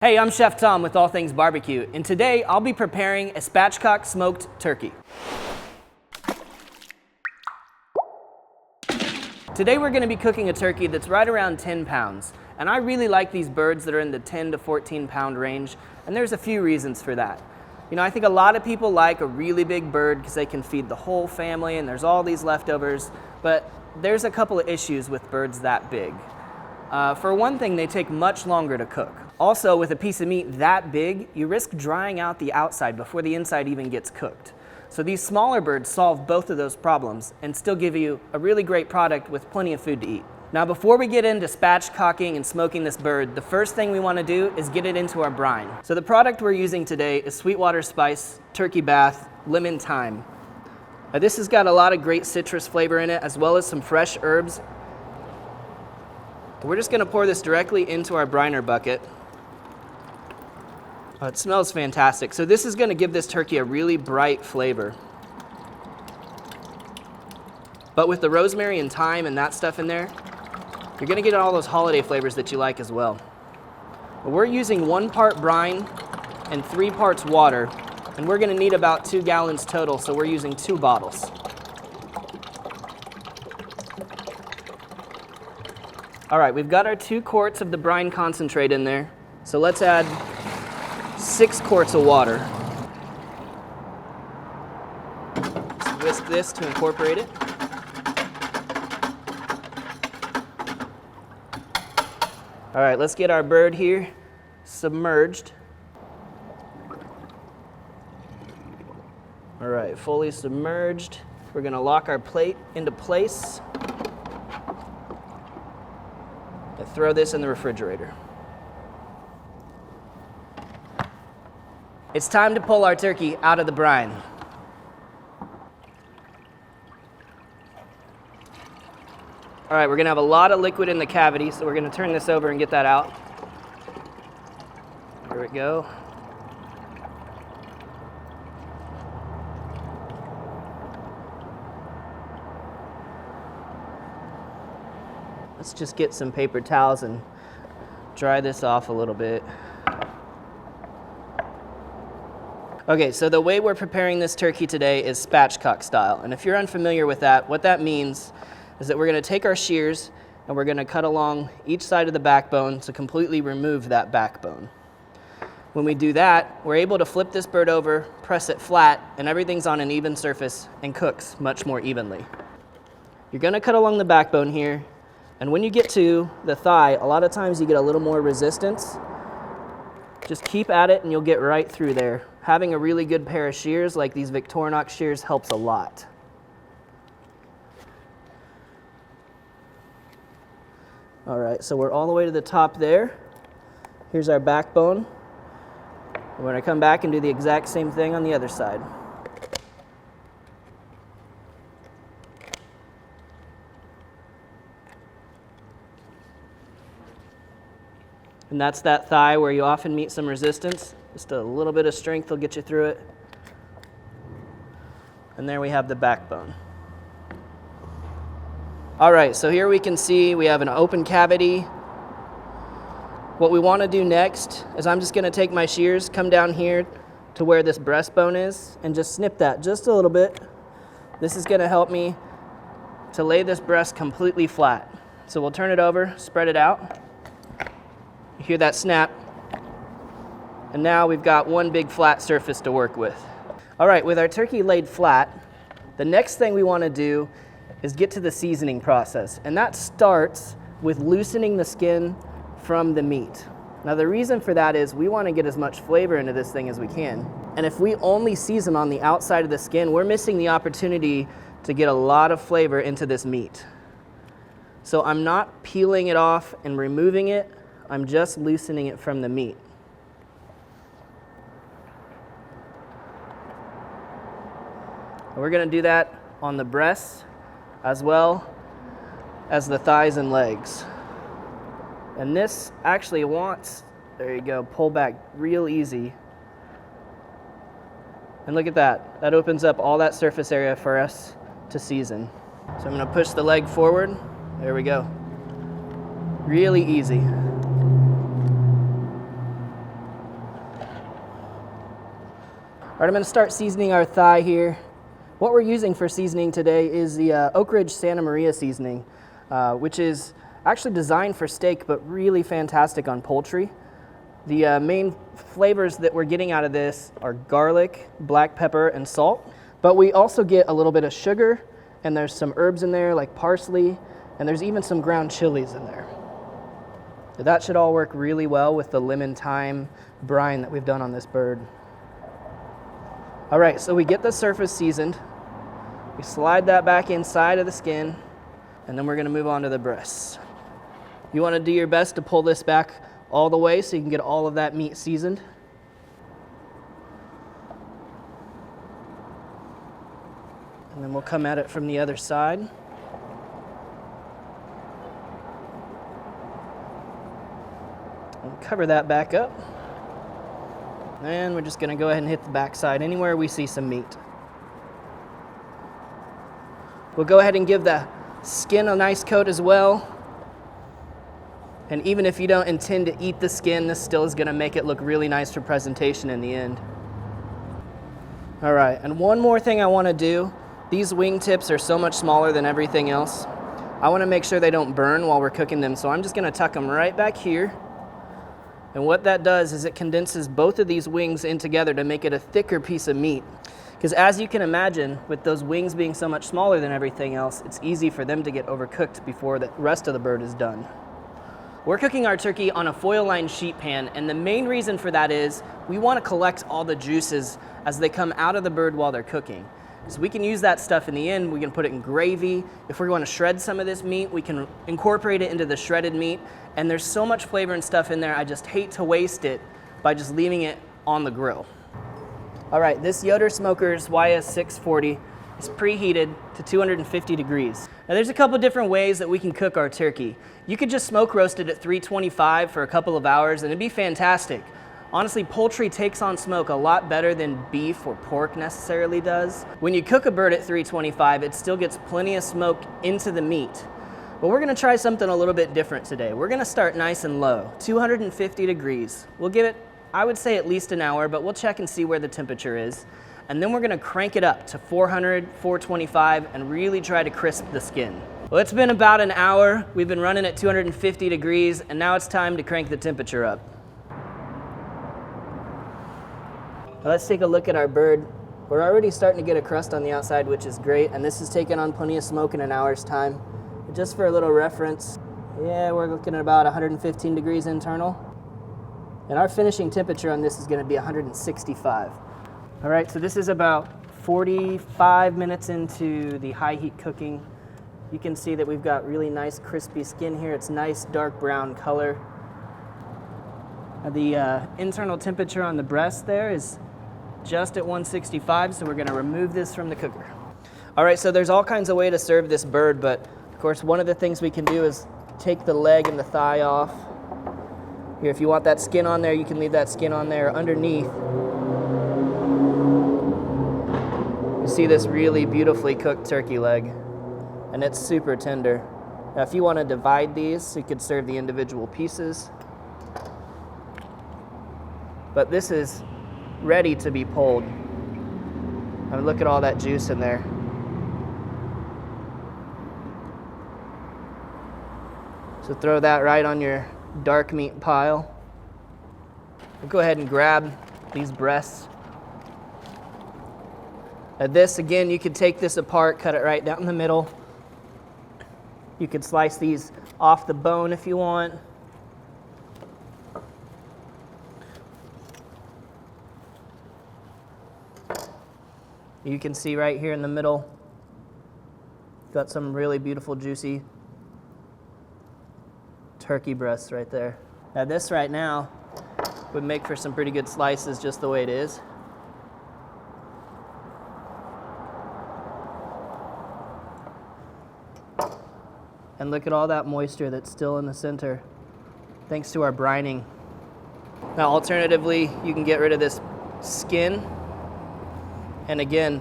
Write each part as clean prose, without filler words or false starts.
Hey, I'm Chef Tom with All Things Barbecue, and today I'll be preparing a spatchcock smoked turkey. Today we're going to be cooking a turkey that's right around 10 pounds, and I really like these birds that are in the 10 to 14 pound range, and there's a few reasons for that. You know, I think a lot of people like a really big bird because they can feed the whole family and there's all these leftovers, but there's a couple of issues with birds that big. For one thing, they take much longer to cook. Also, with a piece of meat that big, you risk drying out the outside before the inside even gets cooked. So these smaller birds solve both of those problems and still give you a really great product with plenty of food to eat. Now, before we get into spatchcocking and smoking this bird, the first thing we want to do is get it into our brine. So the product we're using today is Sweetwater Spice Turkey Bath Lemon Thyme. Now, this has got a lot of great citrus flavor in it, as well as some fresh herbs. We're just going to pour this directly into our briner bucket. Oh, it smells fantastic. So this is going to give this turkey a really bright flavor. But with the rosemary and thyme and that stuff in there, you're going to get all those holiday flavors that you like as well. But we're using 1 part brine and 3 parts water, and we're going to need about 2 gallons total, so we're using 2 bottles. All right, we've got our 2 quarts of the brine concentrate in there, so let's add 6 quarts of water. Let's whisk this to incorporate it. All right, let's get our bird here submerged. All right, fully submerged. We're gonna lock our plate into place and throw this in the refrigerator. It's time to pull our turkey out of the brine. All right, we're gonna have a lot of liquid in the cavity, so we're gonna turn this over and get that out. Here we go. Let's just get some paper towels and dry this off a little bit. Okay, so the way we're preparing this turkey today is spatchcock style. And if you're unfamiliar with that, what that means is that we're gonna take our shears and we're gonna cut along each side of the backbone to completely remove that backbone. When we do that, we're able to flip this bird over, press it flat, and everything's on an even surface and cooks much more evenly. You're gonna cut along the backbone here, and when you get to the thigh, a lot of times you get a little more resistance. Just keep at it and you'll get right through there. Having a really good pair of shears like these Victorinox shears helps a lot. All right, so we're all the way to the top there. Here's our backbone. We're gonna come back and do the exact same thing on the other side. And that's that thigh where you often meet some resistance. Just a little bit of strength will get you through it. And there we have the backbone. All right, so here we can see we have an open cavity. What we want to do next is I'm just going to take my shears, come down here to where this breastbone is, and just snip that just a little bit. This is going to help me to lay this breast completely flat. So we'll turn it over, spread it out. You hear that snap, and now we've got one big flat surface to work with. All right, with our turkey laid flat, the next thing we want to do is get to the seasoning process, and that starts with loosening the skin from the meat. Now the reason for that is we want to get as much flavor into this thing as we can, and if we only season on the outside of the skin, we're missing the opportunity to get a lot of flavor into this meat. So I'm not peeling it off and removing it, I'm just loosening it from the meat. We're going to do that on the breasts as well as the thighs and legs. And this actually wants, there you go, pull back real easy. And look at that. That opens up all that surface area for us to season. So I'm going to push the leg forward. There we go. Really easy. All right, I'm gonna start seasoning our thigh here. What we're using for seasoning today is the Oak Ridge Santa Maria seasoning, which is actually designed for steak, but really fantastic on poultry. The main flavors that we're getting out of this are garlic, black pepper, and salt. But we also get a little bit of sugar, and there's some herbs in there like parsley, and there's even some ground chilies in there. So that should all work really well with the lemon thyme brine that we've done on this bird. All right, so we get the surface seasoned. We slide that back inside of the skin, and then we're gonna move on to the breasts. You wanna do your best to pull this back all the way so you can get all of that meat seasoned. And then we'll come at it from the other side. And cover that back up. And we're just gonna go ahead and hit the backside anywhere we see some meat. We'll go ahead and give the skin a nice coat as well. And even if you don't intend to eat the skin, this still is gonna make it look really nice for presentation in the end. All right, and one more thing I wanna do. These wing tips are so much smaller than everything else. I wanna make sure they don't burn while we're cooking them, so I'm just gonna tuck them right back here. And what that does is it condenses both of these wings in together to make it a thicker piece of meat. Because as you can imagine, with those wings being so much smaller than everything else, it's easy for them to get overcooked before the rest of the bird is done. We're cooking our turkey on a foil-lined sheet pan, and the main reason for that is we want to collect all the juices as they come out of the bird while they're cooking. So we can use that stuff in the end. We can put it in gravy. If we want to shred some of this meat, we can incorporate it into the shredded meat. And there's so much flavor and stuff in there, I just hate to waste it by just leaving it on the grill. All right, this Yoder Smokers YS640 is preheated to 250 degrees. Now there's a couple different ways that we can cook our turkey. You could just smoke roast it at 325 for a couple of hours and it'd be fantastic. Honestly, poultry takes on smoke a lot better than beef or pork necessarily does. When you cook a bird at 325, it still gets plenty of smoke into the meat. But we're gonna try something a little bit different today. We're gonna start nice and low, 250 degrees. We'll give it, I would say, at least an hour, but we'll check and see where the temperature is. And then we're gonna crank it up to 400, 425, and really try to crisp the skin. Well, it's been about an hour. We've been running at 250 degrees, and now it's time to crank the temperature up. Now let's take a look at our bird. We're already starting to get a crust on the outside, which is great, and this has taken on plenty of smoke in an hour's time. But just for a little reference, yeah, we're looking at about 115 degrees internal. And our finishing temperature on this is gonna be 165. All right, so this is about 45 minutes into the high heat cooking. You can see that we've got really nice crispy skin here. It's nice dark brown color. The internal temperature on the breast there is just at 165, so we're gonna remove this from the cooker. All right, so there's all kinds of ways to serve this bird, but of course one of the things we can do is take the leg and the thigh off. Here, if you want that skin on there, you can leave that skin on there. Underneath, you see this really beautifully cooked turkey leg, and it's super tender. Now if you want to divide these, you could serve the individual pieces. But this is ready to be pulled. I mean, look at all that juice in there. So throw that right on your dark meat pile. We'll go ahead and grab these breasts. This, again, you could take this apart, cut it right down the middle. You could slice these off the bone if you want. You can see right here in the middle, got some really beautiful, juicy turkey breasts right there. Now this right now would make for some pretty good slices just the way it is. And look at all that moisture that's still in the center, thanks to our brining. Now alternatively, you can get rid of this skin. And again,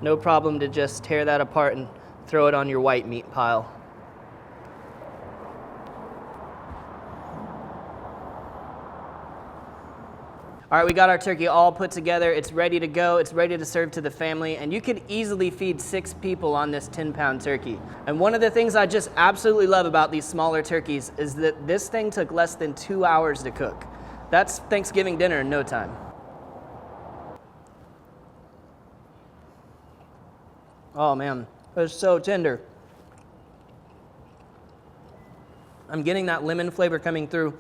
no problem to just tear that apart and throw it on your white meat pile. All right, we got our turkey all put together. It's ready to go. It's ready to serve to the family, and you could easily feed 6 people on this 10-pound turkey. And one of the things I just absolutely love about these smaller turkeys is that this thing took less than 2 hours to cook. That's Thanksgiving dinner in no time. Oh man, it's so tender. I'm getting that lemon flavor coming through.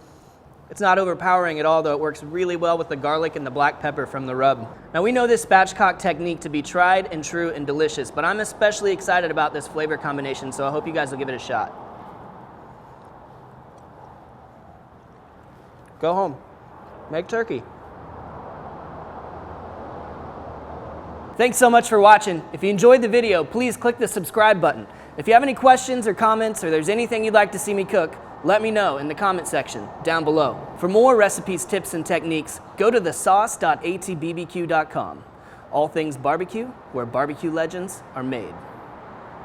It's not overpowering at all, though. It works really well with the garlic and the black pepper from the rub. Now, we know this spatchcock technique to be tried and true and delicious, but I'm especially excited about this flavor combination, so I hope you guys will give it a shot. Go home. Make turkey. Thanks so much for watching. If you enjoyed the video, please click the subscribe button. If you have any questions or comments, or there's anything you'd like to see me cook, let me know in the comment section down below. For more recipes, tips, and techniques, go to thesauce.atbbq.com. All things barbecue, where barbecue legends are made.